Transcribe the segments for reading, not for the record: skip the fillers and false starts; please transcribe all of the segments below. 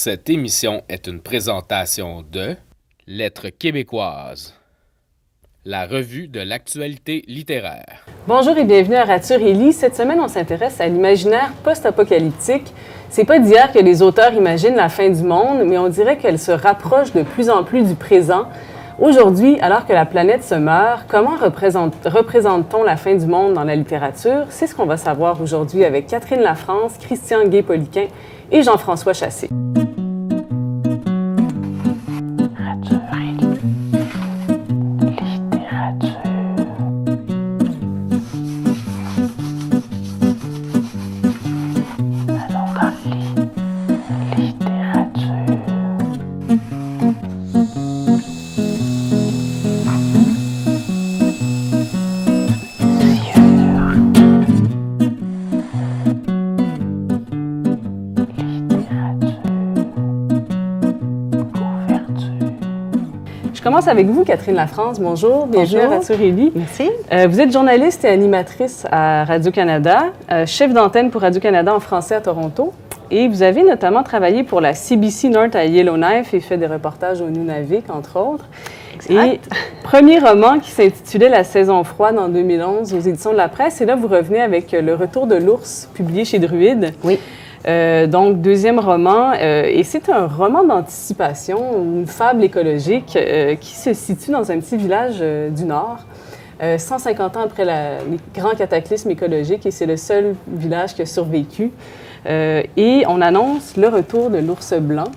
Cette émission est une présentation de Lettres québécoises, la revue de l'actualité littéraire. Bonjour et bienvenue à Rature et Lit. Cette semaine, on s'intéresse à l'imaginaire post-apocalyptique. C'est pas d'hier que les auteurs imaginent la fin du monde, mais on dirait qu'elle se rapproche de plus en plus du présent. Aujourd'hui, alors que la planète se meurt, comment représente-t-on la fin du monde dans la littérature? C'est ce qu'on va savoir aujourd'hui avec Catherine Lafrance, Christian Guay-Poliquin et Jean-François Chassé. Je commence avec vous, Catherine Lafrance. Bonjour, bienvenue à Rature et Lit. Merci. Vous êtes journaliste et animatrice à Radio-Canada, chef d'antenne pour Radio-Canada en français à Toronto. Et vous avez notamment travaillé pour la CBC North à Yellowknife et fait des reportages au Nunavik, entre autres. Exact. Et premier roman qui s'intitulait La saison froide en 2011 aux éditions de la Presse. Et là, vous revenez avec Le retour de l'ours, publié chez Druide. Oui. Donc, deuxième roman, et c'est un roman d'anticipation, une fable écologique qui se situe dans un petit village du Nord, 150 ans après les grands cataclysmes écologiques, et c'est le seul village qui a survécu. Et on annonce le retour de l'ours blanc,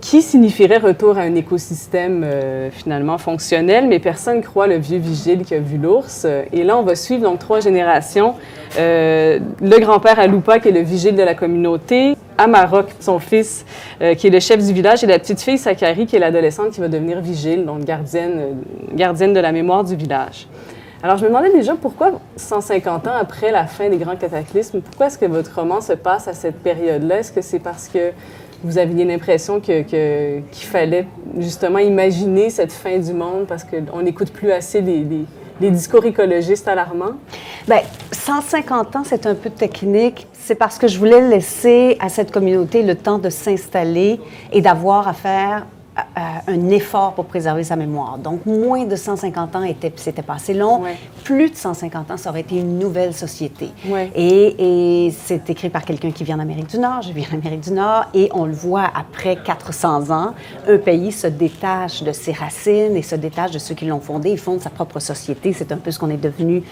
qui signifierait retour à un écosystème finalement fonctionnel, mais personne ne croit le vieux vigile qui a vu l'ours. Et là, on va suivre donc 3 générations. Le grand-père Aloupa, qui est le vigile de la communauté, Amarok, son fils, qui est le chef du village, et la petite fille Sakari, qui est l'adolescente qui va devenir vigile, donc gardienne de la mémoire du village. Alors, je me demandais déjà pourquoi, 150 ans après la fin des grands cataclysmes, pourquoi est-ce que votre roman se passe à cette période-là? Est-ce que c'est parce que vous aviez l'impression qu'il fallait justement imaginer cette fin du monde parce qu'on n'écoute plus assez les discours écologistes alarmants? Bien, 150 ans, c'est un peu technique. C'est parce que je voulais laisser à cette communauté le temps de s'installer et d'avoir à faire un effort pour préserver sa mémoire. Donc, moins de 150 ans, c'était pas assez long. Ouais. Plus de 150 ans, ça aurait été une nouvelle société. Ouais. Et c'est écrit par quelqu'un qui vient d'Amérique du Nord. Je viens d'Amérique du Nord. Et on le voit, après 400 ans, un pays se détache de ses racines et se détache de ceux qui l'ont fondé. Il fonde sa propre société. C'est un peu ce qu'on est devenu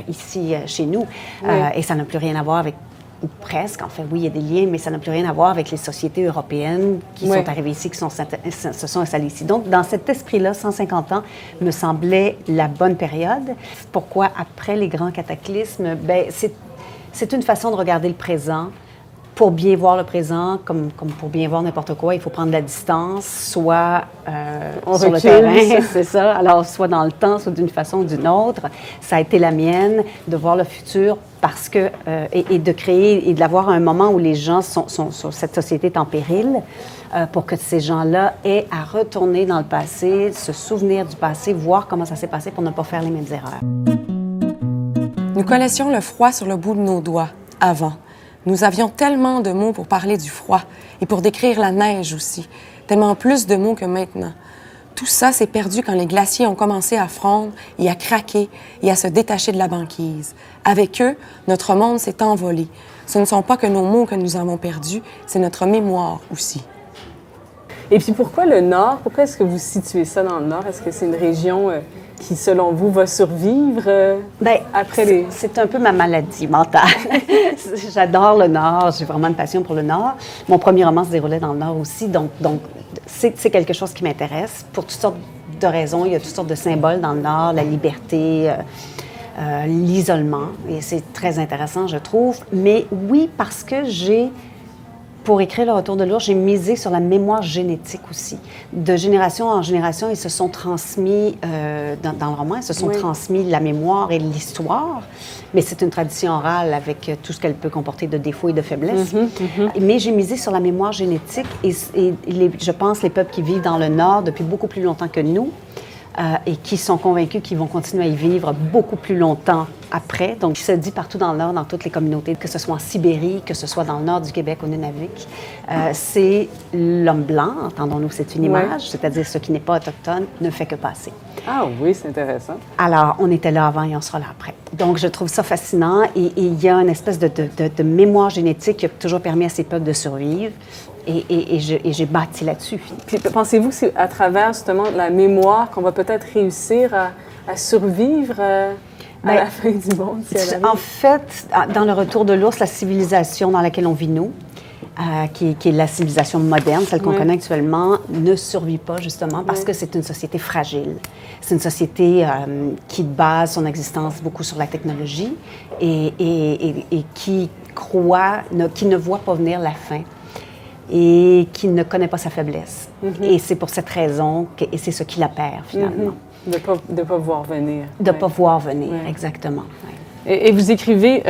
ici, chez nous. Ouais. Et ça n'a plus rien à voir avec ou presque, en fait, oui, il y a des liens, mais ça n'a plus rien à voir avec les sociétés européennes qui sont arrivées ici, qui se sont installées ici. Donc, dans cet esprit-là, 150 ans me semblait la bonne période. Pourquoi après les grands cataclysmes? Bien, c'est une façon de regarder le présent. Pour bien voir le présent, comme pour bien voir n'importe quoi, il faut prendre la distance, soit sur le terrain, c'est ça. Alors, soit dans le temps, soit d'une façon ou d'une autre. Ça a été la mienne, de voir le futur parce que, et de créer, et d'avoir un moment où les gens cette société est en péril, pour que ces gens-là aient à retourner dans le passé, se souvenir du passé, voir comment ça s'est passé pour ne pas faire les mêmes erreurs. Nous connaissions le froid sur le bout de nos doigts, avant. Nous avions tellement de mots pour parler du froid et pour décrire la neige aussi, tellement plus de mots que maintenant. Tout ça s'est perdu quand les glaciers ont commencé à fondre et à craquer et à se détacher de la banquise. Avec eux, notre monde s'est envolé. Ce ne sont pas que nos mots que nous avons perdus, c'est notre mémoire aussi. Et puis pourquoi le Nord? Pourquoi est-ce que vous situez ça dans le Nord? Est-ce que c'est une région qui, selon vous, va survivre après les... C'est un peu ma maladie mentale. J'adore le Nord, j'ai vraiment une passion pour le Nord. Mon premier roman se déroulait dans le Nord aussi, donc c'est quelque chose qui m'intéresse. Pour toutes sortes de raisons, il y a toutes sortes de symboles dans le Nord, la liberté, l'isolement, et c'est très intéressant, je trouve. Mais oui, parce que pour écrire Le retour de l'ours, j'ai misé sur la mémoire génétique aussi. De génération en génération, ils se sont transmis, dans le roman, ils se sont transmis la mémoire et l'histoire, mais c'est une tradition orale avec tout ce qu'elle peut comporter de défauts et de faiblesses. Mais j'ai misé sur la mémoire génétique et je pense les peuples qui vivent dans le Nord depuis beaucoup plus longtemps que nous et qui sont convaincus qu'ils vont continuer à y vivre beaucoup plus longtemps après. Donc, il se dit partout dans le Nord, dans toutes les communautés, que ce soit en Sibérie, que ce soit dans le Nord du Québec, au Nunavik, c'est l'homme blanc, entendons-nous, c'est une image, c'est-à-dire ce qui n'est pas autochtone ne fait que passer. Ah oui, c'est intéressant. Alors, on était là avant et on sera là après. Donc, je trouve ça fascinant et il y a une espèce de mémoire génétique qui a toujours permis à ces peuples de survivre. Et j'ai bâti là-dessus. Puis, pensez-vous que c'est à travers justement la mémoire qu'on va peut-être réussir à survivre à la fin du monde? Si elle arrive? En fait, dans le retour de l'ours, la civilisation dans laquelle on vit nous, qui est la civilisation moderne, celle qu'on connaît actuellement, ne survit pas justement parce que c'est une société fragile. C'est une société qui base son existence beaucoup sur la technologie et qui croit, qui ne voit pas venir la fin et qui ne connaît pas sa faiblesse. Et c'est pour cette raison et c'est ce qui la perd finalement. De ne pas voir venir. De ne pas voir venir, exactement. Ouais. Et vous écrivez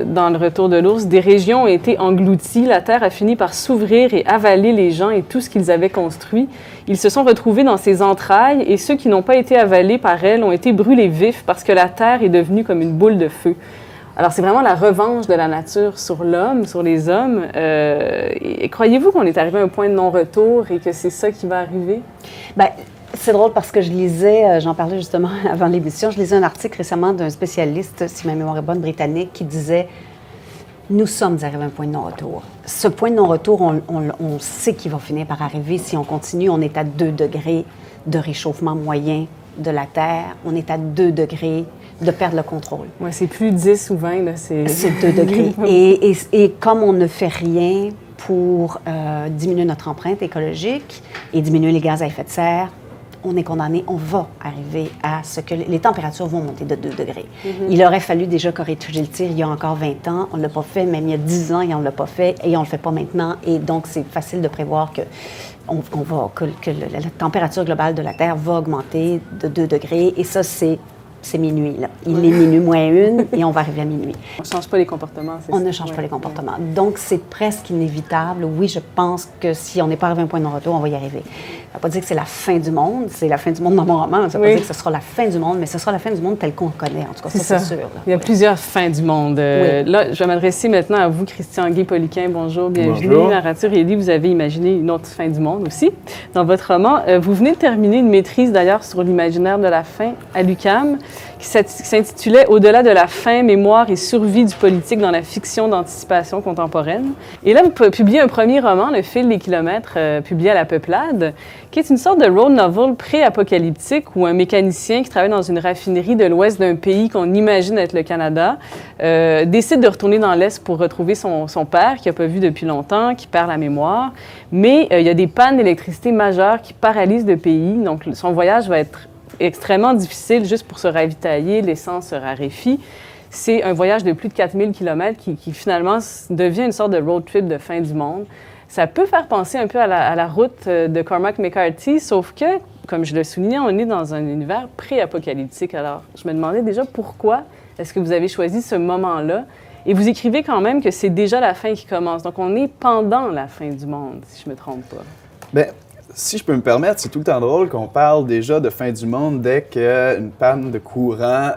dans Le Retour de l'ours, « Des régions ont été englouties, la terre a fini par s'ouvrir et avaler les gens et tout ce qu'ils avaient construit. Ils se sont retrouvés dans ses entrailles et ceux qui n'ont pas été avalés par elle ont été brûlés vifs parce que la terre est devenue comme une boule de feu. » Alors, c'est vraiment la revanche de la nature sur l'homme, sur les hommes. Et croyez-vous qu'on est arrivé à un point de non-retour et que c'est ça qui va arriver? Bien, c'est drôle parce que je lisais, j'en parlais justement avant l'émission, je lisais un article récemment d'un spécialiste, si ma mémoire est bonne, britannique, qui disait « Nous sommes arrivés à un point de non-retour. » Ce point de non-retour, on sait qu'il va finir par arriver. Si on continue, on est à 2 degrés de réchauffement moyen de la Terre. On est à 2 degrés de perdre le contrôle. Oui, c'est plus 10 ou 20, là, c'est 2 degrés. Et comme on ne fait rien pour diminuer notre empreinte écologique et diminuer les gaz à effet de serre, on est condamné, on va arriver à ce que les températures vont monter de 2 degrés. Il aurait fallu déjà corriger le tir il y a encore 20 ans. On ne l'a pas fait, même il y a 10 ans, et on ne l'a pas fait, et on ne le fait pas maintenant. Et donc, c'est facile de prévoir que la température globale de la Terre va augmenter de 2 degrés. Et ça, c'est minuit, là. Il est minuit moins 1 et on va arriver à minuit. On ne change pas les comportements, c'est ça? On ne change pas les comportements. Donc, c'est presque inévitable. Oui, je pense que si on n'est pas arrivé à un point de non-retour, on va y arriver. Ça ne veut pas dire que c'est la fin du monde. C'est la fin du monde dans mon roman. Ça ne veut pas dire que ce sera la fin du monde, mais ce sera la fin du monde tel qu'on le connaît. En tout cas, ça, c'est sûr. Là. Il y a plusieurs fins du monde. Là, je vais m'adresser maintenant à vous, Christian Guay-Poliquin. Bonjour, bienvenue. Bonjour. Narrateur et dit, vous avez imaginé une autre fin du monde aussi dans votre roman. Vous venez de terminer une maîtrise, d'ailleurs, sur l'imaginaire de la fin à l'UQAM, qui s'intitulait « Au-delà de la faim, mémoire et survie du politique dans la fiction d'anticipation contemporaine ». Et là, vous publiez un premier roman, Le fil des kilomètres, publié à La Peuplade, qui est une sorte de road novel pré-apocalyptique où un mécanicien qui travaille dans une raffinerie de l'ouest d'un pays qu'on imagine être le Canada décide de retourner dans l'est pour retrouver son père, qu'il n'a pas vu depuis longtemps, qui perd la mémoire. Mais il y a des pannes d'électricité majeures qui paralysent le pays, donc son voyage va être extrêmement difficile juste pour se ravitailler, l'essence se raréfie. C'est un voyage de plus de 4000 km qui finalement devient une sorte de road trip de fin du monde. Ça peut faire penser un peu à la route de Cormac McCarthy, sauf que, comme je le soulignais, on est dans un univers pré-apocalyptique. Alors, je me demandais déjà pourquoi est-ce que vous avez choisi ce moment-là? Et vous écrivez quand même que c'est déjà la fin qui commence. Donc, on est pendant la fin du monde, si je ne me trompe pas. Bien, si je peux me permettre, c'est tout le temps drôle qu'on parle déjà de fin du monde dès qu'une panne de courant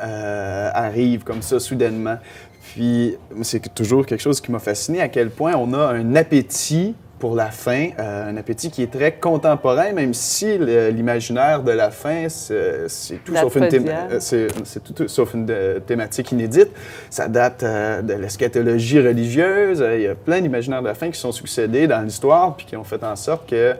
arrive comme ça soudainement. Puis c'est toujours quelque chose qui m'a fasciné, à quel point on a un appétit pour la fin, un appétit qui est très contemporain, même si l'imaginaire de la fin, c'est tout sauf une thématique inédite. Ça date de l'eschatologie religieuse. Il y a plein d'imaginaires de la fin qui sont succédés dans l'histoire puis qui ont fait en sorte que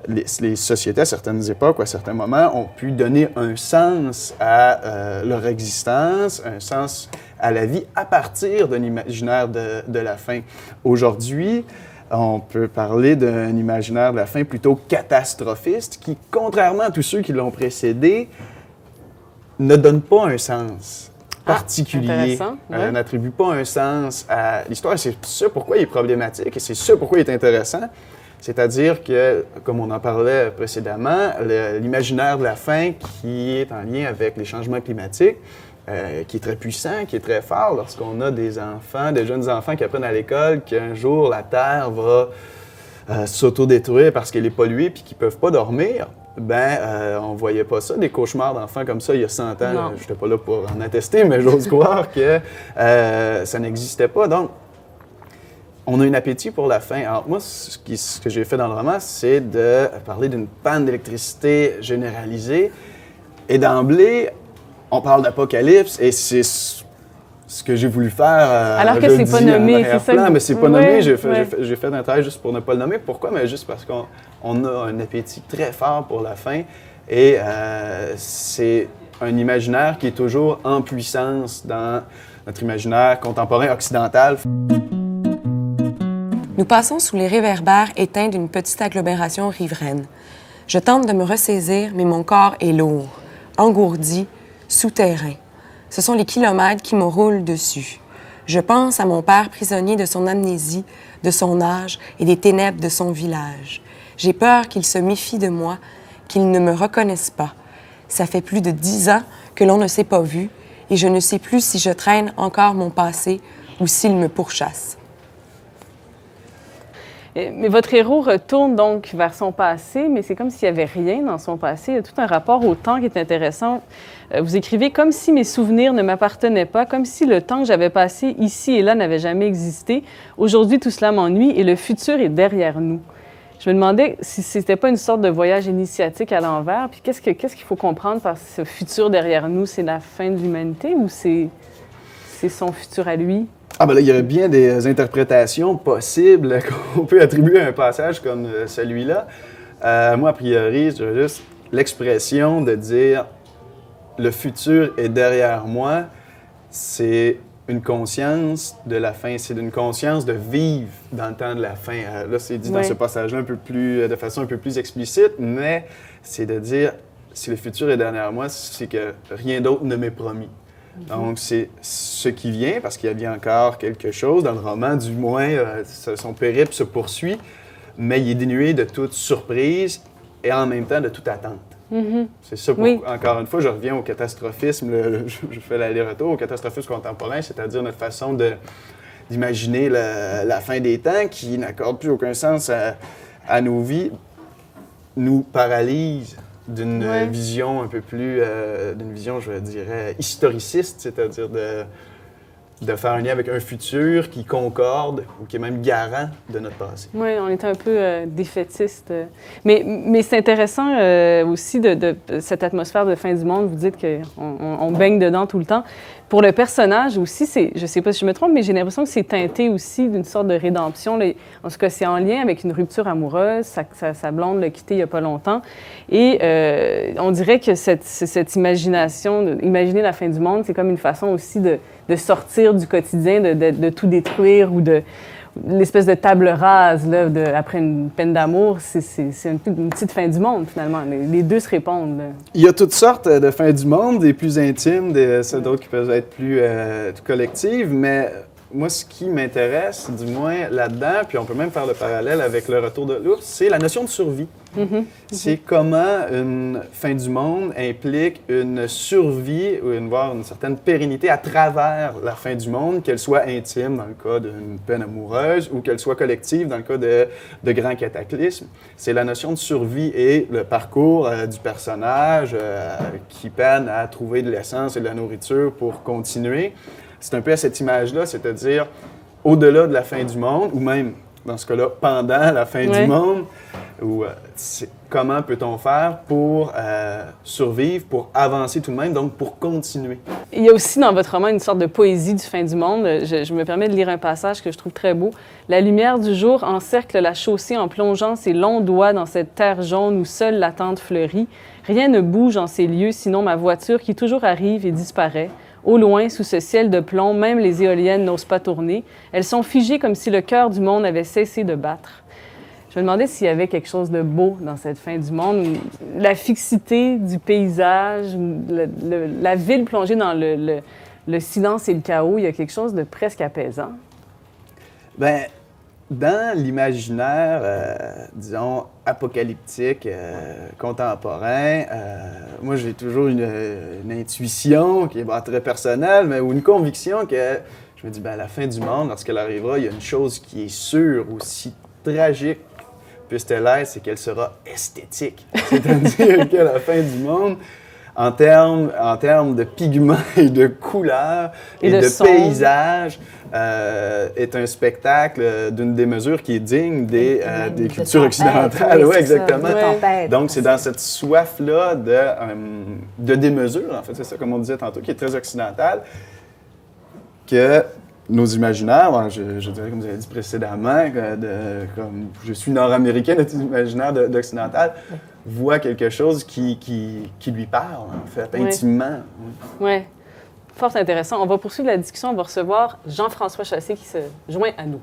les sociétés, à certaines époques ou à certains moments, ont pu donner un sens à leur existence, un sens à la vie à partir d'un imaginaire de la fin. Aujourd'hui, on peut parler d'un imaginaire de la fin plutôt catastrophiste qui, contrairement à tous ceux qui l'ont précédé, ne donne pas un sens particulier, n'attribue pas un sens à l'histoire. C'est ça pourquoi il est problématique et c'est ça pourquoi il est intéressant. C'est-à-dire que, comme on en parlait précédemment, l'imaginaire de la fin qui est en lien avec les changements climatiques, qui est très puissant, qui est très fort lorsqu'on a des enfants, des jeunes enfants qui apprennent à l'école qu'un jour la Terre va s'autodétruire parce qu'elle est polluée puis qu'ils ne peuvent pas dormir. on voyait pas ça, des cauchemars d'enfants comme ça il y a 100 ans. Non. Je n'étais pas là pour en attester, mais j'ose croire que ça n'existait pas. Donc, on a un appétit pour la faim. Alors moi, ce que j'ai fait dans le roman, c'est de parler d'une panne d'électricité généralisée. Et d'emblée, on parle d'apocalypse et c'est ce que j'ai voulu faire. Alors que c'est pas nommé, c'est ça. Mais c'est pas Ouais, nommé. J'ai ouais. fait un travail juste pour ne pas le nommer. Pourquoi? Mais juste parce qu'on a un appétit très fort pour la faim. Et c'est un imaginaire qui est toujours en puissance dans notre imaginaire contemporain occidental. Nous passons sous les réverbères éteints d'une petite agglomération riveraine. Je tente de me ressaisir, mais mon corps est lourd, engourdi, souterrain. Ce sont les kilomètres qui me roulent dessus. Je pense à mon père prisonnier de son amnésie, de son âge et des ténèbres de son village. J'ai peur qu'il se méfie de moi, qu'il ne me reconnaisse pas. Ça fait plus de 10 ans que l'on ne s'est pas vu et je ne sais plus si je traîne encore mon passé ou s'il me pourchasse. Mais votre héros retourne donc vers son passé, mais c'est comme s'il n'y avait rien dans son passé. Il y a tout un rapport au temps qui est intéressant. Vous écrivez « Comme si mes souvenirs ne m'appartenaient pas, comme si le temps que j'avais passé ici et là n'avait jamais existé. Aujourd'hui, tout cela m'ennuie et le futur est derrière nous. » Je me demandais si c'était pas une sorte de voyage initiatique à l'envers. Puis qu'est-ce qu'il faut comprendre par ce futur derrière nous? C'est la fin de l'humanité ou c'est son futur à lui? Ah ben là, il y aurait bien des interprétations possibles qu'on peut attribuer à un passage comme celui-là. Moi, a priori, je dirais juste l'expression de dire « le futur est derrière moi », c'est une conscience de la fin, c'est une conscience de vivre dans le temps de la fin. Là, c'est dit dans ce passage-là de façon un peu plus explicite, mais c'est de dire « si le futur est derrière moi, c'est que rien d'autre ne m'est promis ». Donc, c'est ce qui vient, parce qu'il y a encore quelque chose. Dans le roman, du moins, son périple se poursuit, mais il est dénué de toute surprise et en même temps de toute attente. C'est ça, encore une fois, je reviens au catastrophisme, je fais l'aller-retour au catastrophisme contemporain, c'est-à-dire notre façon d'imaginer la fin des temps qui n'accorde plus aucun sens à nos vies, nous paralyse d'une vision un peu plus, d'une vision, je dirais, historiciste, c'est-à-dire de faire un lien avec un futur qui concorde ou qui est même garant de notre passé. Oui, on est un peu défaitiste. Mais c'est intéressant aussi de cette atmosphère de fin du monde. Vous dites qu'on baigne dedans tout le temps. Pour le personnage aussi, je ne sais pas si je me trompe, mais j'ai l'impression que c'est teinté aussi d'une sorte de rédemption. Là. En tout cas, c'est en lien avec une rupture amoureuse. Sa blonde l'a quitté il n'y a pas longtemps. Et on dirait que cette imagination, imaginer la fin du monde, c'est comme une façon aussi de sortir du quotidien, de tout détruire ou de l'espèce de table rase là, après une peine d'amour, c'est une petite fin du monde, finalement. Les deux se répondent. Là. Il y a toutes sortes de fins du monde, des plus intimes, d'autres qui peuvent être plus collectives, mais moi, ce qui m'intéresse, du moins là-dedans, puis on peut même faire le parallèle avec le retour de l'ours, c'est la notion de survie. C'est comment une fin du monde implique une survie, voire une certaine pérennité à travers la fin du monde, qu'elle soit intime dans le cas d'une peine amoureuse ou qu'elle soit collective dans le cas de grands cataclysmes. C'est la notion de survie et le parcours du personnage qui peine à trouver de l'essence et de la nourriture pour continuer. C'est un peu à cette image-là, c'est-à-dire au-delà de la fin du monde, ou même, dans ce cas-là, pendant la fin du monde, comment peut-on faire pour survivre, pour avancer tout de même, donc pour continuer? Il y a aussi dans votre roman une sorte de poésie du fin du monde. Je me permets de lire un passage que je trouve très beau. « La lumière du jour encercle la chaussée en plongeant ses longs doigts dans cette terre jaune où seule l'attente fleurit. Rien ne bouge en ces lieux, sinon ma voiture qui toujours arrive et disparaît. Au loin, sous ce ciel de plomb, même les éoliennes n'osent pas tourner. Elles sont figées comme si le cœur du monde avait cessé de battre. » Je me demandais s'il y avait quelque chose de beau dans cette fin du monde. La fixité du paysage, la ville plongée dans le silence et le chaos, il y a quelque chose de presque apaisant. Bien, dans l'imaginaire, disons, apocalyptique, contemporain, moi, j'ai toujours une intuition qui est très personnelle, mais ou une conviction que je me dis, à la fin du monde, lorsqu'elle arrivera, il y a une chose qui est sûre, aussi tragique puisse-t-elle être, c'est qu'elle sera esthétique. C'est-à-dire que la fin du monde, en termes de pigments et de couleurs et de son. paysages, est un spectacle d'une démesure qui est digne des cultures occidentales. Oui, exactement. Donc, c'est dans cette soif-là de démesure, en fait, c'est ça, comme on disait tantôt, qui est très occidentale, que nos imaginaires, je dirais, comme vous avez dit précédemment, comme je suis nord-américain, notre imaginaire d'occidental, voit quelque chose qui lui parle, en fait, intimement. Oui. Fort intéressant. On va poursuivre la discussion. On va recevoir Jean-François Chassé qui se joint à nous.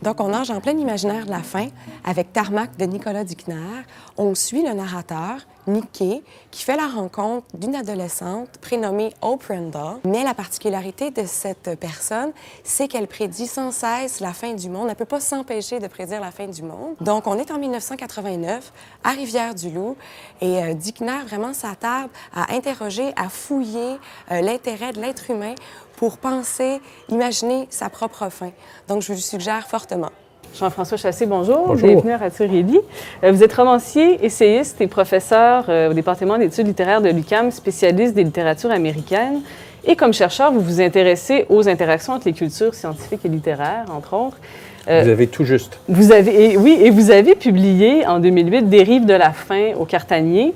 Donc, on nage en plein imaginaire de la fin avec Tarmac de Nicolas Duquesne. On suit le narrateur, Mickey, qui fait la rencontre d'une adolescente prénommée Oprenda. Mais la particularité de cette personne, c'est qu'elle prédit sans cesse la fin du monde. Elle ne peut pas s'empêcher de prédire la fin du monde. Donc, on est en 1989 à Rivière-du-Loup et Duquesne vraiment s'attarde à interroger, à fouiller l'intérêt de l'être humain pour penser, imaginer sa propre fin. Donc, je vous le suggère fortement. Jean-François Chassé, bonjour. Bonjour. Bienvenue à Radio Rédy. Vous êtes romancier, essayiste et professeur au département d'études littéraires de l'UQAM, spécialiste des littératures américaines. Et comme chercheur, vous vous intéressez aux interactions entre les cultures scientifiques et littéraires, entre autres. Vous avez tout juste. Vous avez publié en 2008 Dérive de la fin au Cartanier,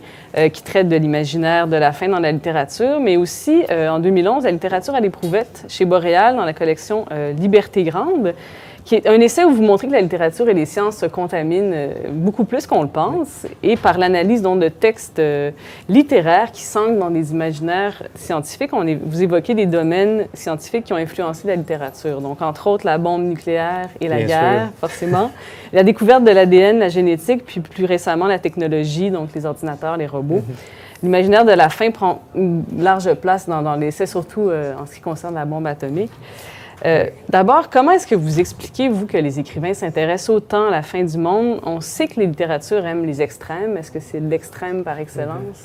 qui traite de l'imaginaire de la fin dans la littérature, mais aussi en 2011 La littérature à l'éprouvette chez Boréal dans la collection Liberté grande, qui est un essai où vous montrez que la littérature et les sciences se contaminent beaucoup plus qu'on le pense, et par l'analyse donc, de textes littéraires qui s'ancrent dans des imaginaires scientifiques. Vous évoquez des domaines scientifiques qui ont influencé la littérature, donc entre autres la bombe nucléaire et la guerre, forcément, la découverte de l'ADN, la génétique, puis plus récemment la technologie, donc les ordinateurs, les robots. L'imaginaire de la fin prend une large place dans l'essai, surtout en ce qui concerne la bombe atomique. D'abord, comment est-ce que vous expliquez, vous, que les écrivains s'intéressent autant à la fin du monde? On sait que les littératures aiment les extrêmes. Est-ce que c'est l'extrême par excellence?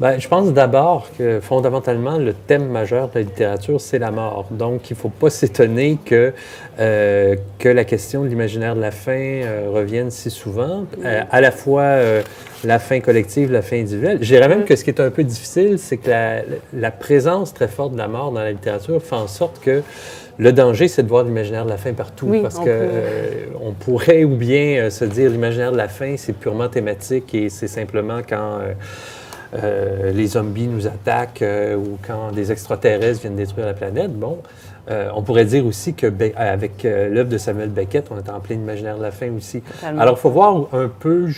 Bien, je pense d'abord que, fondamentalement, le thème majeur de la littérature, c'est la mort. Donc, il ne faut pas s'étonner que la question de l'imaginaire de la fin revienne si souvent. À la fois la fin collective, la fin individuelle. Je dirais même que ce qui est un peu difficile, c'est que la présence très forte de la mort dans la littérature fait en sorte que le danger, c'est de voir l'imaginaire de la fin partout, parce qu'on pourrait ou bien se dire l'imaginaire de la fin, c'est purement thématique et c'est simplement quand les zombies nous attaquent ou quand des extraterrestres viennent détruire la planète. Bon, on pourrait dire aussi que avec l'œuvre de Samuel Beckett, on est en plein imaginaire de la fin aussi. Totalement. Alors, il faut voir un peu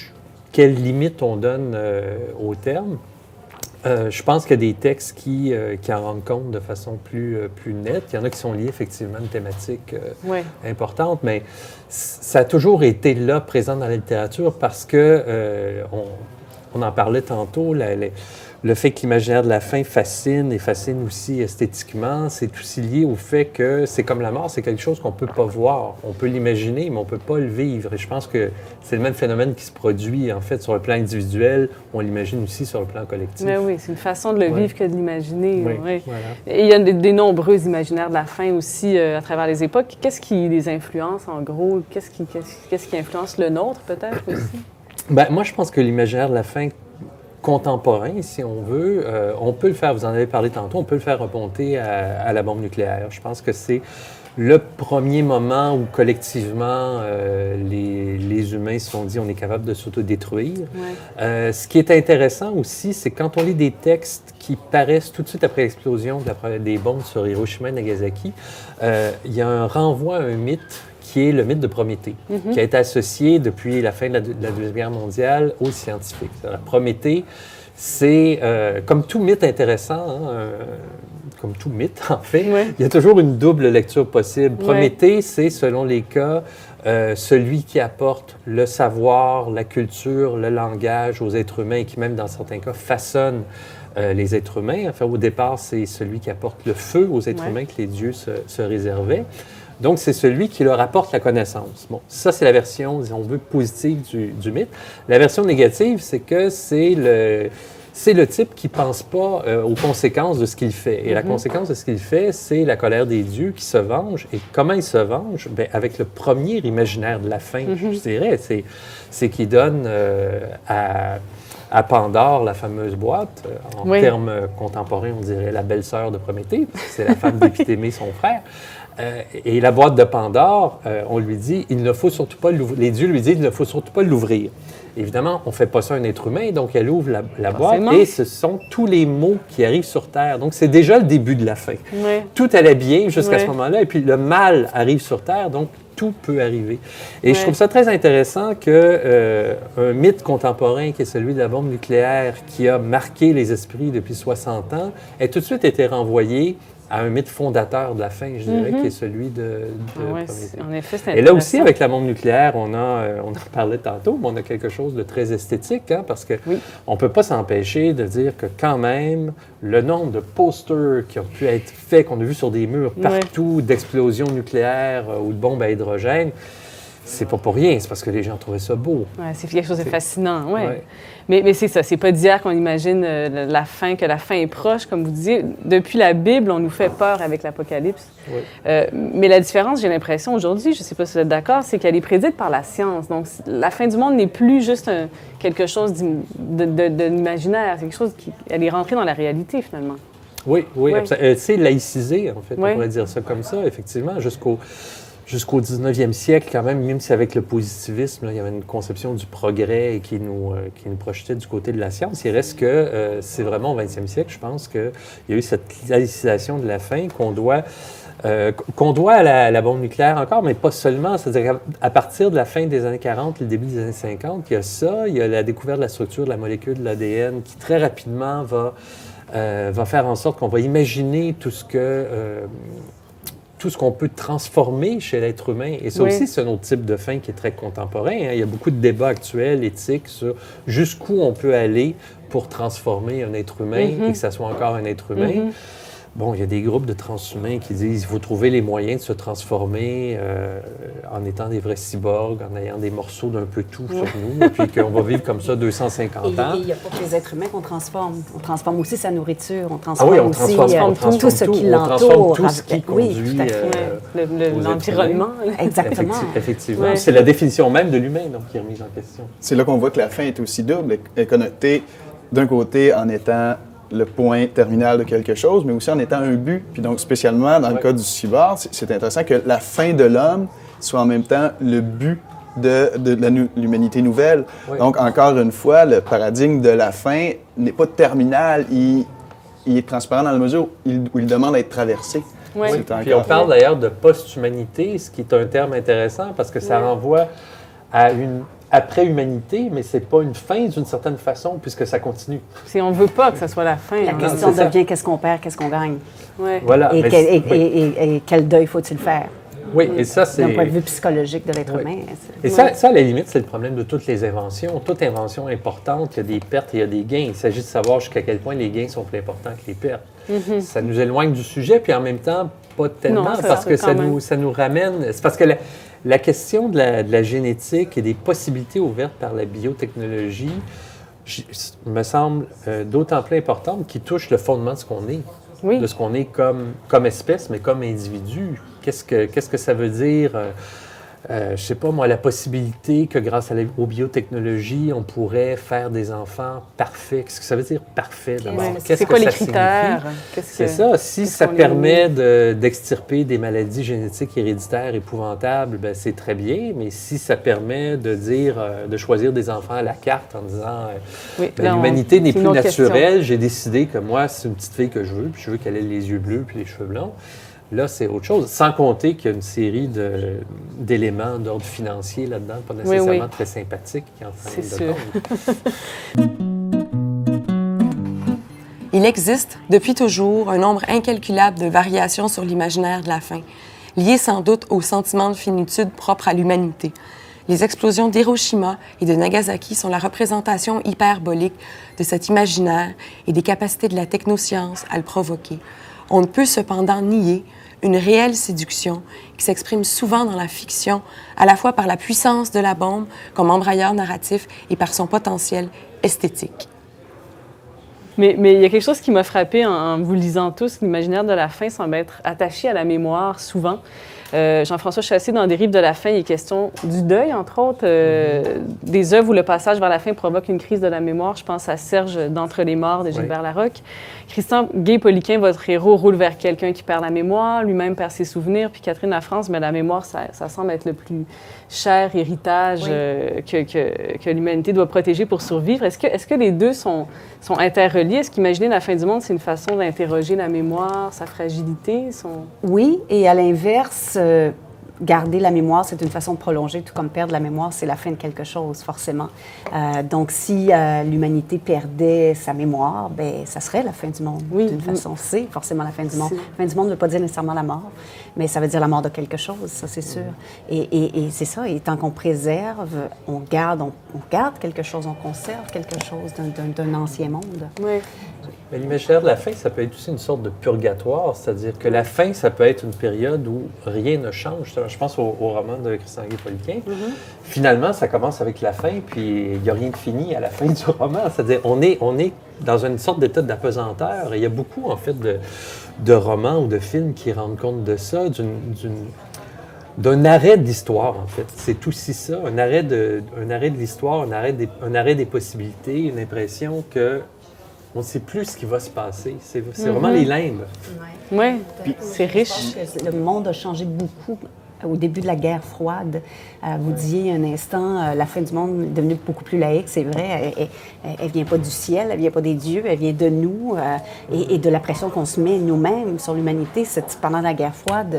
quelles limites on donne au terme. Je pense qu'il y a des textes qui en rendent compte de façon plus nette. Il y en a qui sont liés effectivement à une thématique importante, mais ça a toujours été là, présent dans la littérature, parce que, on en parlait tantôt, le fait que l'imaginaire de la fin fascine et fascine aussi esthétiquement, c'est aussi lié au fait que c'est comme la mort, c'est quelque chose qu'on ne peut pas voir. On peut l'imaginer, mais on ne peut pas le vivre. Et je pense que c'est le même phénomène qui se produit, en fait, sur le plan individuel. On l'imagine aussi sur le plan collectif. Mais oui, c'est une façon de le vivre que de l'imaginer. Oui, voilà. Et il y a des nombreux imaginaires de la fin aussi à travers les époques. Qu'est-ce qui les influence, en gros? Qu'est-ce qui influence le nôtre, peut-être, aussi? Bien, moi, je pense que l'imaginaire de la fin contemporain, si on veut, on peut le faire, vous en avez parlé tantôt, on peut le faire remonter à la bombe nucléaire. Je pense que c'est le premier moment où, collectivement, les humains se sont dit on est capable de s'autodétruire. Ce qui est intéressant aussi, c'est quand on lit des textes qui paraissent tout de suite après l'explosion des bombes sur Hiroshima et Nagasaki, il y a un renvoi à un mythe qui est le mythe de Prométhée, qui a été associé depuis la fin de la Deuxième Guerre mondiale aux scientifiques. Prométhée, c'est, comme tout mythe intéressant, comme tout mythe en fait, il y a toujours une double lecture possible. Prométhée, c'est, selon les cas, celui qui apporte le savoir, la culture, le langage aux êtres humains et qui, même dans certains cas, façonne les êtres humains. Enfin, au départ, c'est celui qui apporte le feu aux êtres humains que les dieux se réservaient. Donc, c'est celui qui leur apporte la connaissance. Bon, ça, c'est la version, si on veut, positive du mythe. La version négative, c'est que c'est c'est le type qui ne pense pas aux conséquences de ce qu'il fait. Et la conséquence de ce qu'il fait, c'est la colère des dieux qui se venge. Et comment il se venge? Bien, avec le premier imaginaire de la fin, je dirais, c'est qu'il donne à Pandore la fameuse boîte. En termes contemporains, on dirait la belle-sœur de Prométhée, parce que c'est la femme d'Épithémée, son frère. Et la boîte de Pandore, on lui dit, il ne faut surtout pas l'ouvrir. Les dieux lui disent, il ne faut surtout pas l'ouvrir. Évidemment, on ne fait pas ça à un être humain, donc elle ouvre la boîte et ce sont tous les maux qui arrivent sur Terre. Donc, c'est déjà le début de la fin. Tout allait bien jusqu'à ce moment-là, et puis le mal arrive sur Terre, donc tout peut arriver. Et je trouve ça très intéressant qu'un mythe contemporain, qui est celui de la bombe nucléaire, qui a marqué les esprits depuis 60 ans, ait tout de suite été renvoyé à un mythe fondateur de la fin, je dirais, qui est celui de Prométhée. En effet, c'est intéressant. Et là aussi, avec la bombe nucléaire, on en parlait tantôt, mais on a quelque chose de très esthétique, hein, parce que on ne peut pas s'empêcher de dire que quand même, le nombre de posters qui ont pu être faits, qu'on a vu sur des murs partout, d'explosions nucléaires ou de bombes à hydrogène, c'est pas pour rien, c'est parce que les gens trouvaient ça beau. Ouais, c'est quelque chose de fascinant, Mais c'est ça, c'est pas d'hier qu'on imagine la fin, que la fin est proche, comme vous disiez. Depuis la Bible, on nous fait peur avec l'Apocalypse. Mais la différence, j'ai l'impression aujourd'hui, je sais pas si vous êtes d'accord, c'est qu'elle est prédite par la science. Donc, la fin du monde n'est plus juste quelque chose de l'imaginaire, c'est quelque chose elle est rentrée dans la réalité, finalement. Oui, c'est laïcisé, en fait, on pourrait dire ça comme ça, effectivement, jusqu'au 19e siècle, quand même si avec le positivisme, là, il y avait une conception du progrès qui nous projetait du côté de la science. Il reste que c'est vraiment au 20e siècle, je pense, qu'il y a eu cette laïcisation de la fin qu'on doit à la bombe nucléaire encore, mais pas seulement. C'est-à-dire qu'à partir de la fin des années 40, le début des années 50, il y a ça, il y a la découverte de la structure de la molécule de l'ADN qui très rapidement va faire en sorte qu'on va imaginer tout ce qu'on peut transformer chez l'être humain. Et ça aussi, c'est un autre type de fin qui est très contemporain. Hein. Il y a beaucoup de débats actuels, éthiques, sur jusqu'où on peut aller pour transformer un être humain et que ça soit encore un être humain. Bon, il y a des groupes de transhumains qui disent qu'il faut trouver les moyens de se transformer en étant des vrais cyborgs, en ayant des morceaux d'un peu tout sur nous, et puis qu'on va vivre comme ça 250 ans. Et il n'y a pas que les êtres humains qu'on transforme. On transforme aussi sa nourriture, on on transforme tout ce qui l'entoure. Tout ce qui conduit... l'environnement. Exactement. Effectivement. C'est la définition même de l'humain donc, qui est remise en question. C'est là qu'on voit que la fin est aussi double. Elle est connotée d'un côté en étant le point terminal de quelque chose, mais aussi en étant un but. Puis donc, spécialement dans le cas du cyborg, c'est intéressant que la fin de l'homme soit en même temps le but de l'humanité nouvelle. Donc, encore une fois, le paradigme de la fin n'est pas terminal. Il est transparent dans la mesure où il demande à être traversé. Puis on parle d'ailleurs de post-humanité, ce qui est un terme intéressant parce que ça renvoie à une après-humanité, mais c'est pas une fin d'une certaine façon, puisque ça continue. On ne veut pas que ça soit la fin. La question devient qu'est-ce qu'on perd, qu'est-ce qu'on gagne. Voilà. Et quel deuil faut-il faire? Oui, et ça, c'est... D'un point de vue psychologique de l'être humain. Et ça, à la limite, c'est le problème de toutes les inventions. Toute invention importante, il y a des pertes et il y a des gains. Il s'agit de savoir jusqu'à quel point les gains sont plus importants que les pertes. Ça nous éloigne du sujet, puis en même temps, pas tellement, parce que ça nous ramène... C'est parce que la question de la génétique et des possibilités ouvertes par la biotechnologie me semble d'autant plus importante qu'il touche le fondement de ce qu'on est, de ce qu'on est comme espèce, mais comme individu. Qu'est-ce que ça veut dire? Je sais pas, moi, la possibilité que grâce aux biotechnologies, on pourrait faire des enfants parfaits. Qu'est-ce que ça veut dire parfait d'abord? C'est quoi les critères? C'est ça. Si ça permet d'extirper des maladies génétiques héréditaires épouvantables, ben c'est très bien. Mais si ça permet de choisir des enfants à la carte en disant l'humanité n'est plus naturelle, j'ai décidé que moi, c'est une petite fille que je veux, puis je veux qu'elle ait les yeux bleus puis les cheveux blonds. Là, c'est autre chose. Sans compter qu'il y a une série d'éléments d'ordre financier là-dedans, pas nécessairement très sympathiques, qui entrent de compte. Il existe, depuis toujours, un nombre incalculable de variations sur l'imaginaire de la fin, liées sans doute au sentiment de finitude propre à l'humanité. Les explosions d'Hiroshima et de Nagasaki sont la représentation hyperbolique de cet imaginaire et des capacités de la technoscience à le provoquer. On ne peut cependant nier une réelle séduction qui s'exprime souvent dans la fiction, à la fois par la puissance de la bombe comme embrayeur narratif et par son potentiel esthétique. Mais il y a quelque chose qui m'a frappé en vous lisant tous. L'imaginaire de la fin semble être attaché à la mémoire souvent. Jean-François Chassé, dans des Rives de la fin, il est question du deuil, entre autres, des œuvres où le passage vers la fin provoque une crise de la mémoire. Je pense à Serge d'Entre les morts de Gilbert Larocque. Christian Gay-Poliquin, votre héros, roule vers quelqu'un qui perd la mémoire, lui-même perd ses souvenirs. Puis Catherine Lafrance, mais la mémoire, ça semble être le plus cher héritage que l'humanité doit protéger pour survivre. Est-ce que les deux sont interreliés? Est-ce qu'imaginer la fin du monde, c'est une façon d'interroger la mémoire, sa fragilité? Oui, et à l'inverse, garder la mémoire, c'est une façon de prolonger, tout comme perdre la mémoire, c'est la fin de quelque chose, forcément. Donc, si l'humanité perdait sa mémoire, bien, ça serait la fin du monde, d'une façon. C'est forcément la fin du monde. La fin du monde ne veut pas dire nécessairement la mort, mais ça veut dire la mort de quelque chose, ça, c'est sûr. Et c'est ça, et tant qu'on préserve, on garde quelque chose, on conserve quelque chose d'un ancien monde. Oui. Mais l'imaginaire de la fin, ça peut être aussi une sorte de purgatoire, c'est-à-dire que la fin, ça peut être une période où rien ne change. Je pense au roman de Christian Gay-Poliquin. Finalement, ça commence avec la fin, puis il n'y a rien de fini à la fin du roman. C'est-à-dire on est dans une sorte d'état d'apesanteur. Et il y a beaucoup, en fait, de romans ou de films qui rendent compte de ça, d'un arrêt de l'histoire, en fait. C'est aussi ça, un arrêt de l'histoire, un arrêt des possibilités, une impression que on ne sait plus ce qui va se passer. C'est vraiment les limbes. Oui, c'est riche. Le monde a changé beaucoup au début de la guerre froide. Vous disiez un instant, la fin du monde est devenue beaucoup plus laïque, c'est vrai. Elle vient pas du ciel, elle vient pas des dieux, elle vient de nous et de la pression qu'on se met nous-mêmes sur l'humanité. Pendant la guerre froide,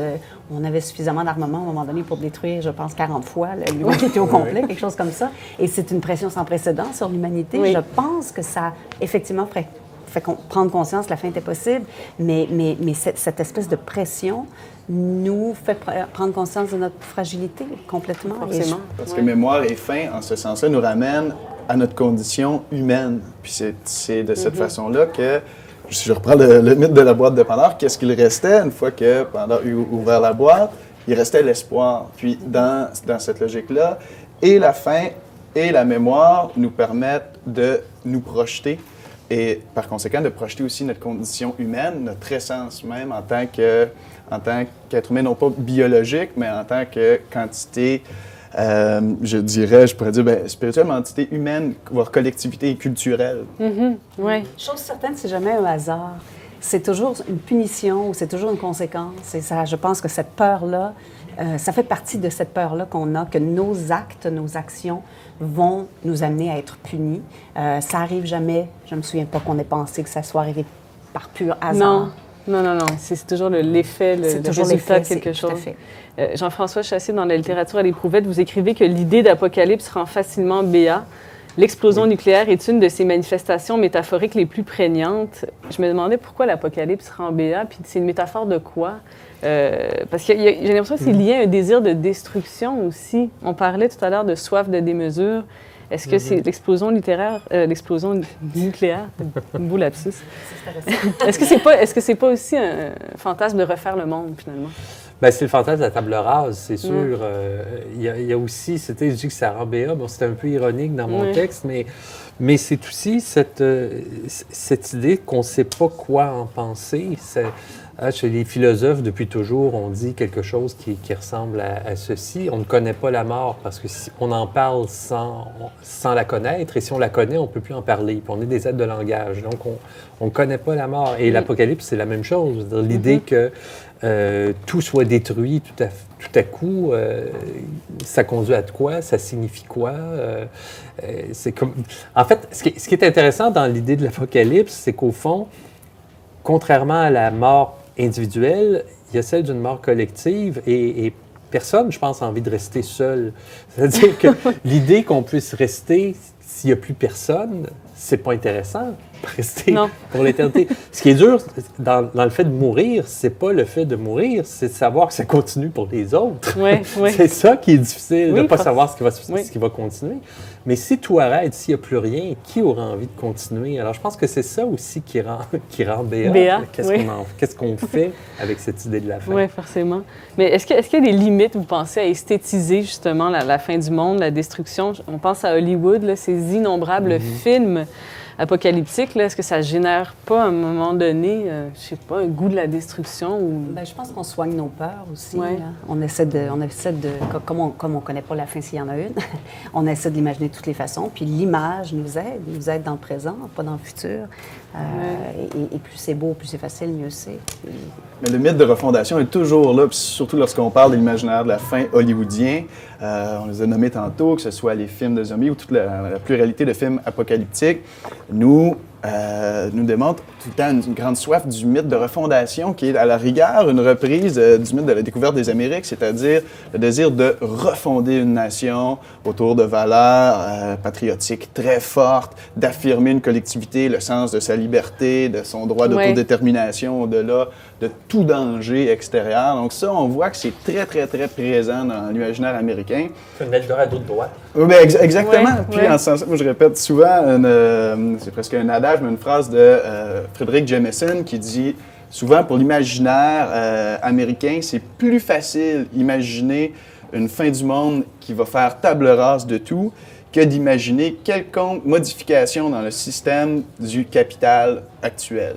on avait suffisamment d'armement à un moment donné pour détruire, je pense, 40 fois l'humanité au complet, quelque chose comme ça. Et c'est une pression sans précédent sur l'humanité. Oui. Je pense que ça, effectivement, fait prendre conscience que la fin était possible, mais cette espèce de pression nous fait prendre conscience de notre fragilité complètement. Parce que mémoire et fin, en ce sens-là, nous ramène à notre condition humaine. Puis c'est de cette façon-là que, si je reprends le mythe de la boîte de Pandore, qu'est-ce qu'il restait une fois que Pandore eut ouvert la boîte? Il restait l'espoir. Puis dans cette logique-là, et la fin et la mémoire nous permettent de nous projeter et par conséquent de projeter aussi notre condition humaine, notre essence même en tant qu'être humain, non pas biologique, mais en tant que quantité, je pourrais dire, spirituelle, mais entité humaine, voire collectivité et culturelle. Oui. Chose certaine, c'est jamais un hasard. C'est toujours une punition ou c'est toujours une conséquence. Et ça, je pense que cette peur-là, ça fait partie de cette peur-là qu'on a, que nos actes, nos actions vont nous amener à être punis. Ça arrive jamais. Je me souviens pas qu'on ait pensé que ça soit arrivé par pur hasard. Non. C'est toujours l'effet, le résultat de quelque chose. Tout à fait. Jean-François Chassé, dans la littérature à l'éprouvette, vous écrivez que l'idée d'apocalypse rend facilement béat. L'explosion nucléaire est une de ces manifestations métaphoriques les plus prégnantes. Je me demandais pourquoi l'apocalypse rend béat, puis c'est une métaphore de quoi? Parce que j'ai l'impression que c'est lié à un désir de destruction aussi. On parlait tout à l'heure de soif de démesure. Est-ce que c'est l'explosion nucléaire? Un beau lapsus. Est-ce que c'est pas aussi un fantasme de refaire le monde, finalement? Bien, c'est le fantasme de la table rase, c'est sûr. Il y a aussi, je dis que ça rend béat, bon, c'était un peu ironique dans mon texte, mais c'est aussi cette idée qu'on ne sait pas quoi en penser. Chez les philosophes, depuis toujours, on dit quelque chose qui ressemble à ceci. On ne connaît pas la mort parce que si on en parle sans la connaître, et si on la connaît, on ne peut plus en parler. Puis on est des êtres de langage, donc on ne connaît pas la mort. Et l'Apocalypse, c'est la même chose. L'idée que tout soit détruit tout à coup, ça conduit à quoi? Ça signifie quoi? C'est comme... En fait, ce qui est intéressant dans l'idée de l'Apocalypse, c'est qu'au fond, contrairement à la mort individuelle, il y a celle d'une mort collective et personne, je pense, a envie de rester seul. C'est-à-dire que l'idée qu'on puisse rester s'il n'y a plus personne, c'est pas intéressant. Rester pour l'éternité. Ce qui est dur dans le fait de mourir, c'est pas le fait de mourir, c'est de savoir que ça continue pour les autres. C'est ça qui est difficile, de ne pas savoir ce qui va continuer. Mais si tout arrête, s'il n'y a plus rien, qui aura envie de continuer? Alors, je pense que c'est ça aussi qui rend béat. Qu'est-ce qu'on fait avec cette idée de la fin? Oui, forcément. Mais est-ce qu'il y a des limites, vous pensez, à esthétiser justement la fin du monde, la destruction? On pense à Hollywood, là, ces innombrables films apocalyptique, là, est-ce que ça génère pas à un moment donné, je sais pas, un goût de la destruction ou... Bien, je pense qu'on soigne nos peurs aussi. Ouais. Là. On essaie de comme on connaît pas la fin s'il y en a une, on essaie de l'imaginer de toutes les façons. Puis l'image nous aide dans le présent, pas dans le futur. Et plus c'est beau, plus c'est facile, mieux c'est. Mais le mythe de refondation est toujours là, puis surtout lorsqu'on parle de l'imaginaire de la fin hollywoodien. On les a nommés tantôt, que ce soit les films de zombies ou toute la pluralité de films apocalyptiques, nous démontrent tout le temps une grande soif du mythe de refondation qui est à la rigueur une reprise du mythe de la découverte des Amériques, c'est-à-dire le désir de refonder une nation autour de valeurs patriotiques très fortes, d'affirmer une collectivité, le sens de sa liberté, de son droit d'autodétermination au-delà de tout danger extérieur. Donc ça, on voit que c'est très, très, très présent dans l'imaginaire américain. C'est un Eldorado de droite. Oui, bien, exactement. Puis en ce sens, moi, je répète souvent, c'est presque un adage, mais une phrase de Frederick Jameson qui dit souvent pour l'imaginaire américain, c'est plus facile d'imaginer une fin du monde qui va faire table rase de tout que d'imaginer quelconque modification dans le système du capital actuel.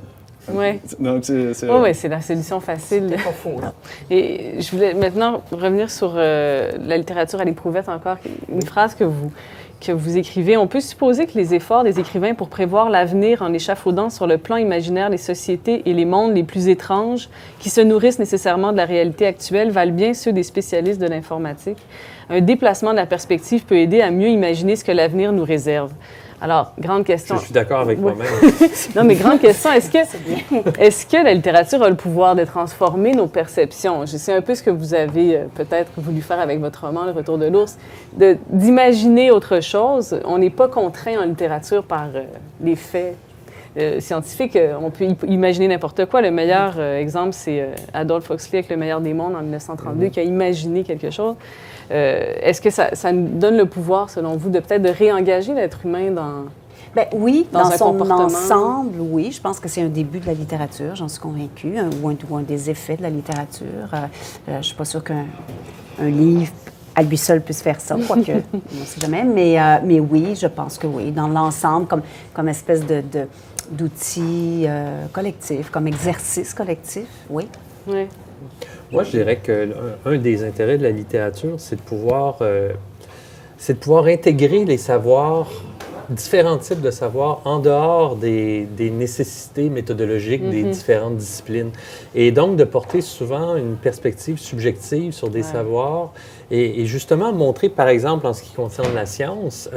Oui. Donc, c'est la solution facile. C'est pas faux, là. Et je voulais maintenant revenir sur la littérature à l'éprouvette encore. Une phrase que vous écrivez. On peut supposer que les efforts des écrivains pour prévoir l'avenir en échafaudant sur le plan imaginaire les sociétés et les mondes les plus étranges qui se nourrissent nécessairement de la réalité actuelle valent bien ceux des spécialistes de l'informatique. Un déplacement de la perspective peut aider à mieux imaginer ce que l'avenir nous réserve. Alors, grande question. Je suis d'accord avec moi-même. Non, mais grande question, est-ce que la littérature a le pouvoir de transformer nos perceptions? Je sais un peu ce que vous avez peut-être voulu faire avec votre roman, Le Retour de l'ours, d'imaginer autre chose. On n'est pas contraint en littérature par les faits scientifiques. On peut imaginer n'importe quoi. Le meilleur exemple, c'est Adolphe Huxley avec Le meilleur des mondes en 1932, qui a imaginé quelque chose. Est-ce que ça nous donne le pouvoir, selon vous, de peut-être de réengager l'être humain dans... Bien, oui, dans dans un son comportement. ensemble, oui. Je pense que c'est un début de la littérature, j'en suis convaincue, ou un des effets de la littérature. Je ne suis pas sûre qu'un livre à lui seul puisse faire ça, quoique, on ne sait jamais. Mais oui, je pense que oui, dans l'ensemble, comme espèce d'outil collectif, comme exercice collectif, oui. Oui. Moi, je dirais qu'un des intérêts de la littérature, c'est de pouvoir intégrer les savoirs, différents types de savoirs, en dehors des nécessités méthodologiques des différentes disciplines. Et donc, de porter souvent une perspective subjective sur des savoirs et justement montrer, par exemple, en ce qui concerne la science,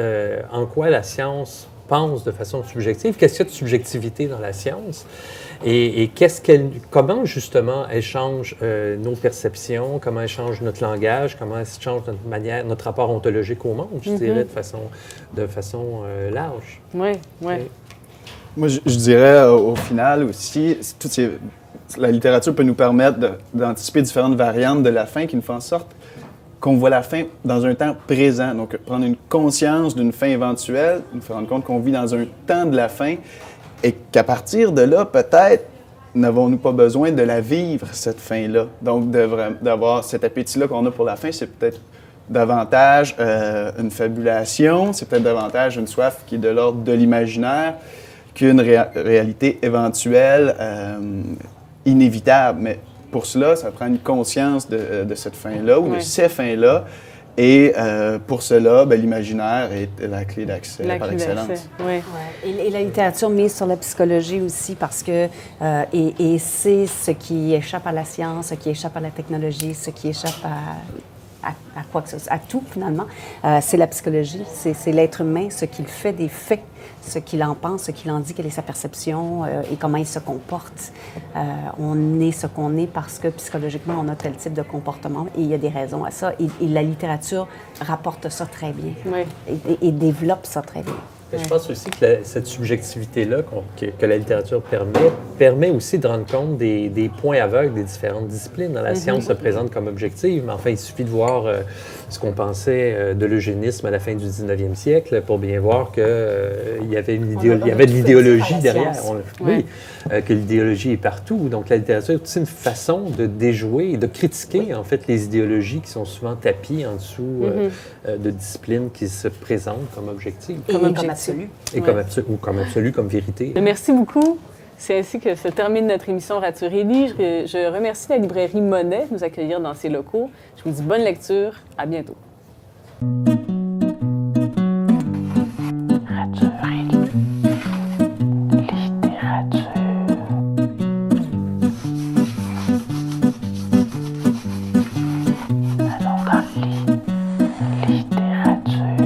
en quoi la science pense de façon subjective, qu'est-ce qu'il y a de subjectivité dans la science et comment justement elle change nos perceptions, comment elle change notre langage, comment elle change notre rapport ontologique au monde, je dirais, de façon large. Oui, oui. Moi, je dirais au final aussi, la littérature peut nous permettre d'anticiper différentes variantes de la fin qui nous font en sorte qu'on voit la fin dans un temps présent. Donc, prendre une conscience d'une fin éventuelle, nous faire rendre compte qu'on vit dans un temps de la fin et qu'à partir de là, peut-être, n'avons-nous pas besoin de la vivre, cette fin-là. Donc, d'avoir cet appétit-là qu'on a pour la fin, c'est peut-être davantage une fabulation, c'est peut-être davantage une soif qui est de l'ordre de l'imaginaire qu'une réalité éventuelle, inévitable. Mais pour cela, ça prend une conscience de cette fin-là ou de ces fins-là. Et pour cela, l'imaginaire est la clé d'accès par excellence. Oui. Et la littérature mise sur la psychologie aussi, parce que et c'est ce qui échappe à la science, ce qui échappe à la technologie, ce qui échappe à quoi que ce soit, à tout finalement, c'est la psychologie, c'est l'être humain, ce qu'il fait des faits, ce qu'il en pense, ce qu'il en dit, quelle est sa perception et comment il se comporte. On est ce qu'on est parce que psychologiquement, on a tel type de comportement et il y a des raisons à ça. Et la littérature rapporte ça très bien et développe ça très bien. Je pense aussi que cette subjectivité-là que la littérature permet aussi de rendre compte des points aveugles des différentes disciplines. La science se présente comme objective, mais enfin, il suffit de voir ce qu'on pensait de l'eugénisme à la fin du 19e siècle pour bien voir qu'il y avait de l'idéologie derrière. Que l'idéologie est partout. Donc, la littérature est aussi une façon de déjouer et de critiquer, en fait, les idéologies qui sont souvent tapies en dessous de disciplines qui se présentent comme objectives. Et comme absolu. Et comme absolu, comme vérité. Merci beaucoup. C'est ainsi que se termine notre émission Ratureli. Je remercie la librairie Monet de nous accueillir dans ses locaux. Je vous dis bonne lecture. À bientôt. Littérature.